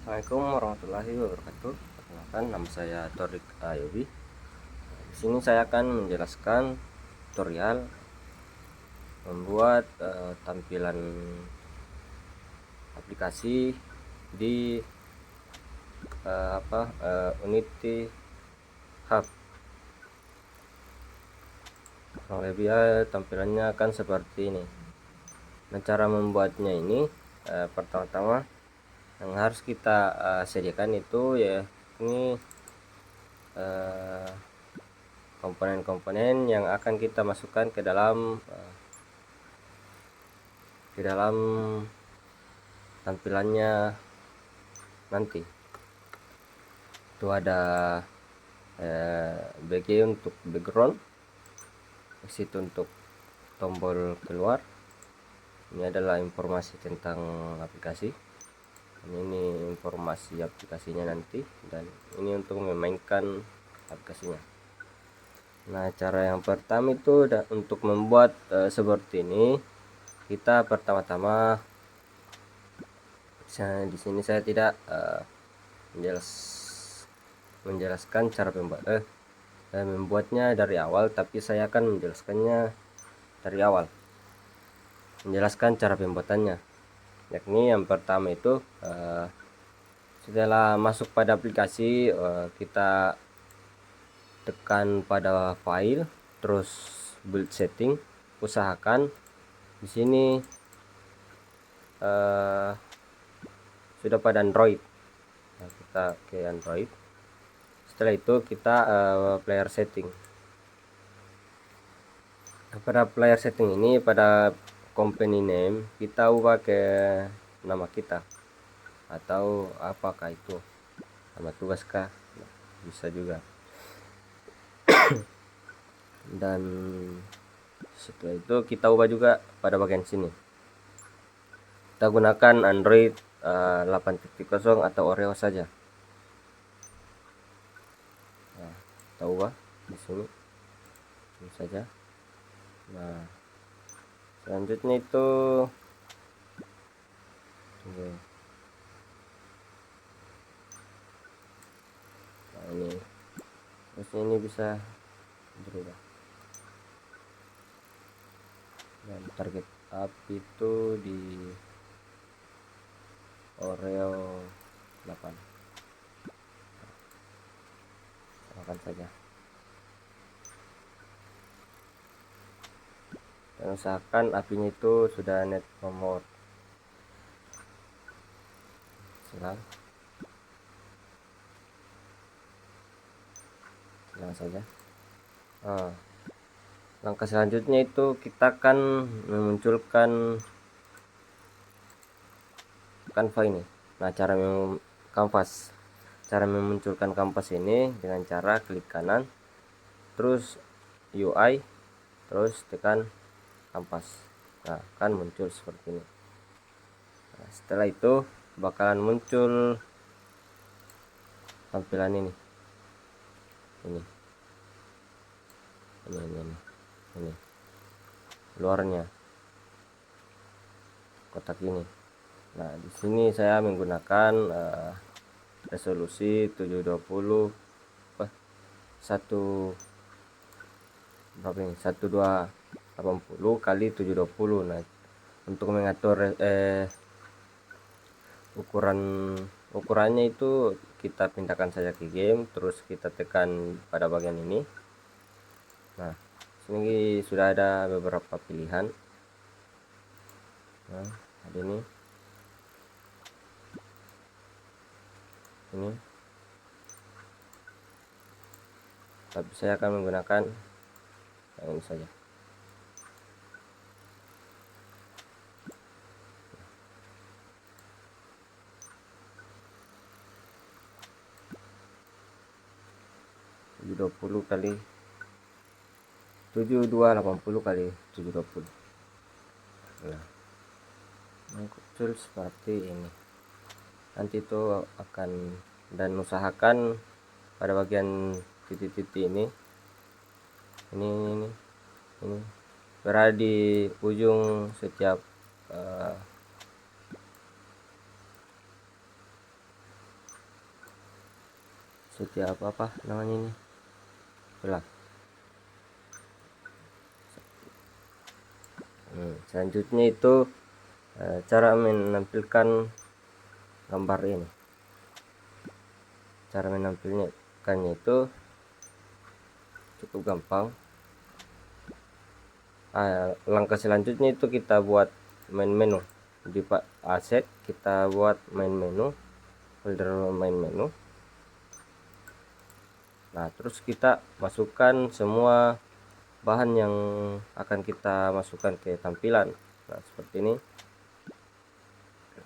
Assalamualaikum warahmatullahi wabarakatuh. Perkenalkan, nama saya Torik Ayobi. Di sini saya akan menjelaskan tutorial membuat tampilan aplikasi di Unity Hub. Kurang lebih tampilannya akan seperti ini. Nah, cara membuatnya ini pertama-tama yang harus kita sediakan itu ya ini komponen-komponen yang akan kita masukkan ke dalam tampilannya nanti. Itu ada BG untuk background, exit untuk tombol keluar. Ini adalah informasi tentang aplikasi. Ini informasi aplikasinya nanti, dan ini untuk memainkan aplikasinya. Nah, cara yang pertama itu untuk membuat seperti ini, kita pertama-tama di sini saya tidak menjelaskan cara membuatnya dari awal, tapi saya akan menjelaskannya dari awal, menjelaskan cara pembuatannya. Yakni yang pertama itu setelah masuk pada aplikasi, kita tekan pada file, terus build setting. Usahakan di sini sudah pada Android. Nah, kita ke Android. Setelah itu kita player setting. Pada player setting ini, pada company name kita ubah ke nama kita, atau apakah itu nama tugas kah, bisa juga. Dan setelah itu kita ubah juga pada bagian sini, kita gunakan Android 8.0 atau Oreo saja. Nah, kita ubah di sini ini saja. Nah, selanjutnya itu nah, ini terusnya ini bisa berubah. Dan target api itu di Oreo 8. Makan saja, dan usahakan apinya itu sudah net nomor. Senang saja. Langkah selanjutnya itu kita akan memunculkan kanvas ini. Nah, cara memunculkan kanvas ini dengan cara klik kanan, terus UI, terus tekan kanvas. Nah, akan muncul seperti ini. Nah, setelah itu bakalan muncul tampilan ini luarnya, kotak ini. Nah, di sini saya menggunakan resolusi 720 1280 kali 720. Nah, untuk mengatur ukurannya itu kita pindahkan saja ke game, terus kita tekan pada bagian ini. Nah, sini sudah ada beberapa pilihan. Nah, ada ini tapi saya akan menggunakan yang ini saja. (720 kali 7280 kali 720). Nah, muncul seperti ini. Nanti itu akan, dan usahakan pada bagian titik-titik ini berada di ujung setiap setiap apa namanya ini itulah. Selanjutnya itu cara menampilkan gambar ini. Cara menampilkannya itu cukup gampang. Langkah selanjutnya itu kita buat main menu di aset, kita buat main menu, folder main menu. Nah, terus kita masukkan semua bahan yang akan kita masukkan ke tampilan. Nah, seperti ini.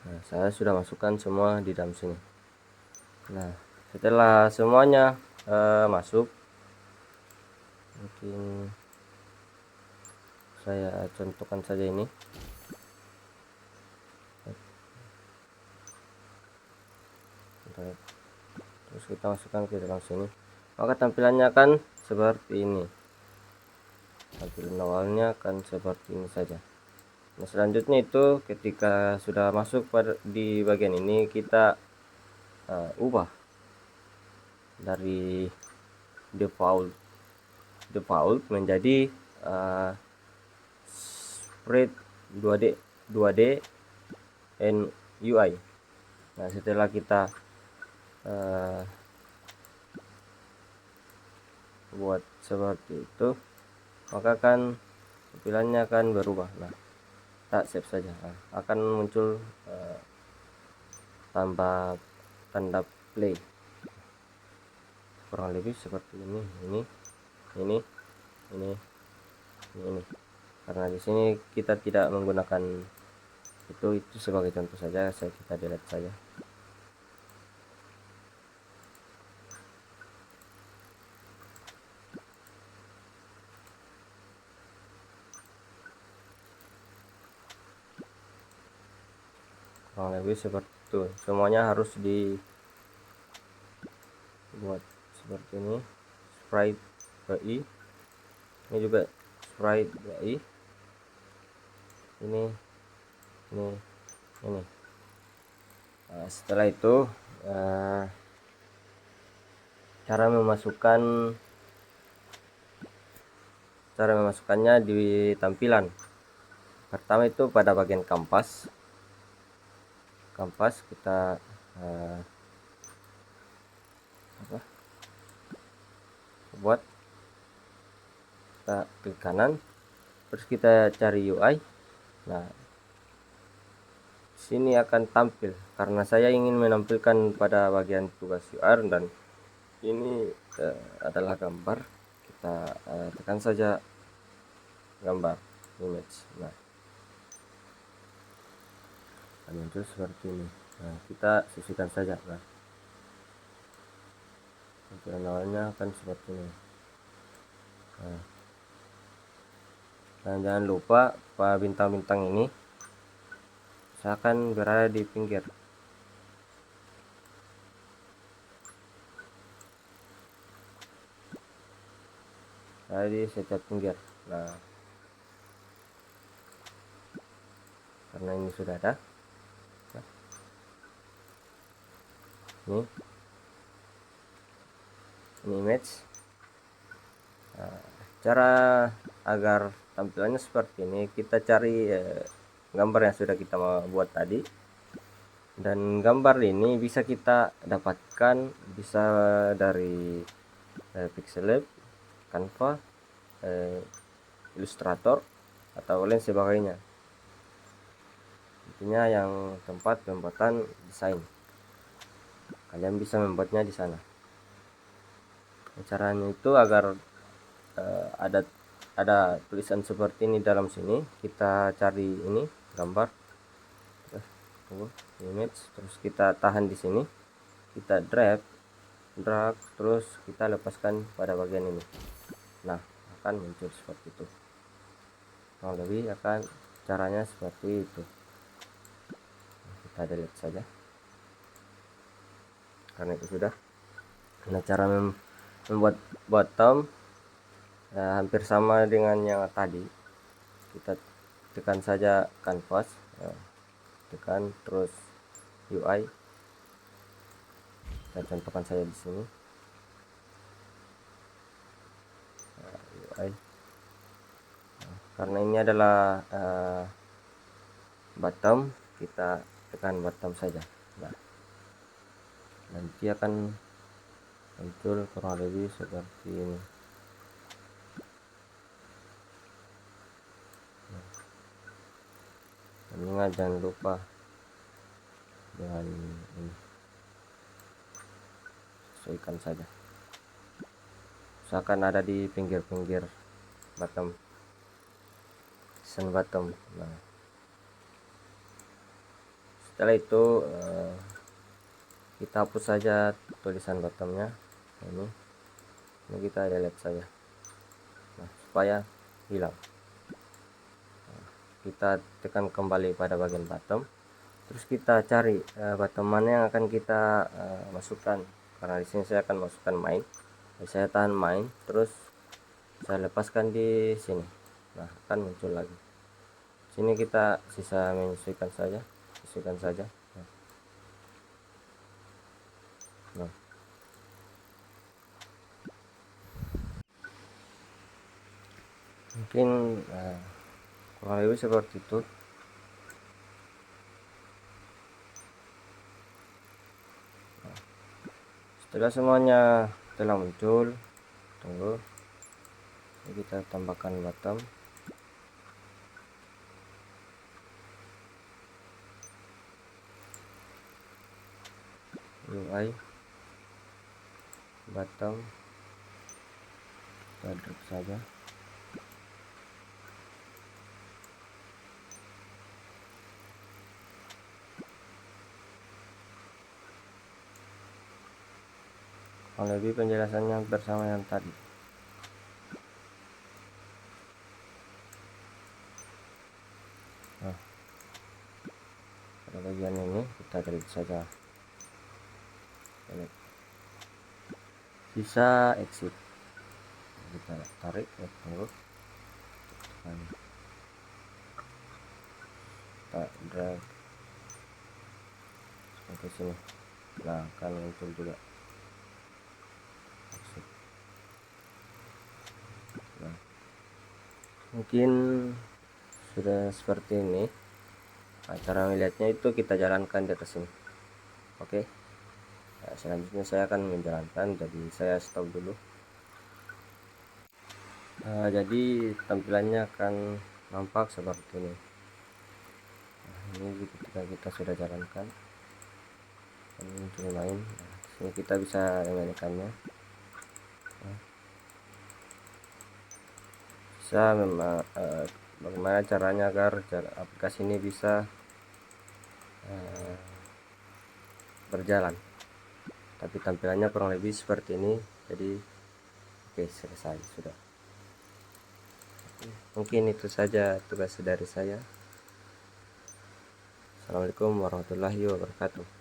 Nah, saya sudah masukkan semua di dalam sini. Nah, setelah semuanya masuk, mungkin saya contohkan saja ini. Terus kita masukkan ke dalam sini, maka tampilannya akan seperti ini. Tampilan awalnya akan seperti ini saja. Nah, selanjutnya itu ketika sudah masuk di bagian ini, kita ubah dari default menjadi spread 2D and UI. Nah, setelah kita buat seperti itu, maka kan tampilannya akan berubah. Nah, kita save saja. Nah, akan muncul tambah tanda play, kurang lebih seperti ini. Karena di sini kita tidak menggunakan itu sebagai contoh saja, kita delete saja. Kurang lebih seperti itu. Semuanya harus dibuat seperti ini. Sprite BI, ini juga sprite BI, ini. Nah, setelah itu cara memasukkannya di tampilan. Pertama itu pada bagian kanvas kita buat, kita klik kanan, terus kita cari UI. Nah, sini akan tampil karena saya ingin menampilkan pada bagian tugas UR, dan ini adalah gambar. Kita tekan saja gambar image. Nah, akan muncul seperti ini. Nah, kita sisihkan saja. Nah, tampilan awalnya akan seperti ini. Nah, dan jangan lupa pada bintang-bintang ini saya akan berada di pinggir. Di setiap pinggir. Nah, karena ini sudah ada. Nah, ini image. Nah, cara agar tampilannya seperti ini, kita cari gambar yang sudah kita buat tadi, dan gambar ini bisa kita dapatkan bisa dari Pixellab, Canva, Illustrator, atau lain sebagainya. Intinya yang tempat pembuatan desain, kalian bisa membuatnya di sana. Caranya itu agar ada tulisan seperti ini dalam sini, kita cari ini gambar, image, terus kita tahan di sini, kita drag, terus kita lepaskan pada bagian ini. Nah, akan muncul seperti itu. Kurang lebih akan caranya seperti itu. Kita delete saja karena itu sudah. Nah, cara membuat bottom hampir sama dengan yang tadi. Kita tekan saja canvas, tekan terus UI, kita contohkan saja di sini. UI. Karena ini adalah bottom, kita tekan bottom saja. Nah, nanti akan muncul kurang lebih seperti ini. Ingat jangan lupa dengan ini, sesuaikan saja, usahakan ada di pinggir-pinggir bottom, desain bottom. Nah, setelah itu kita hapus saja tulisan bottomnya. Ini kita delete saja, nah, supaya hilang. Kita tekan kembali pada bagian bottom, terus kita cari bottom mana yang akan kita masukkan. Karena di sini saya akan masukkan main, saya tahan main, terus saya lepaskan di sini. Nah, akan muncul lagi. Sini kita sisa menyesuaikan saja, sesuaikan saja. Nah, mungkin kurang lebih seperti itu. Setelah semuanya telah muncul, tunggu, kita tambahkan bottom. UI bottom, kita drag saja. Kurang lebih penjelasannya bersama yang tadi. Nah, pada bagian ini kita delete saja, sisa exit, kita tarik, tunggu, kita drag sampai sini. Nah, akan muncul juga. Nah, mungkin sudah seperti ini. Nah, cara melihatnya itu kita jalankan di atas sini. Oke. Nah, selanjutnya saya akan menjalankan, jadi saya stop dulu. Jadi tampilannya akan nampak seperti ini. Nah, ini ketika kita sudah jalankan, muncul main. Nah, sini kita bisa menyanyikannya. Nah, bisa bagaimana caranya agar aplikasi ini bisa berjalan, tapi tampilannya kurang lebih seperti ini. Jadi oke, selesai sudah. Mungkin itu saja tugas dari saya. Assalamualaikum warahmatullahi wabarakatuh.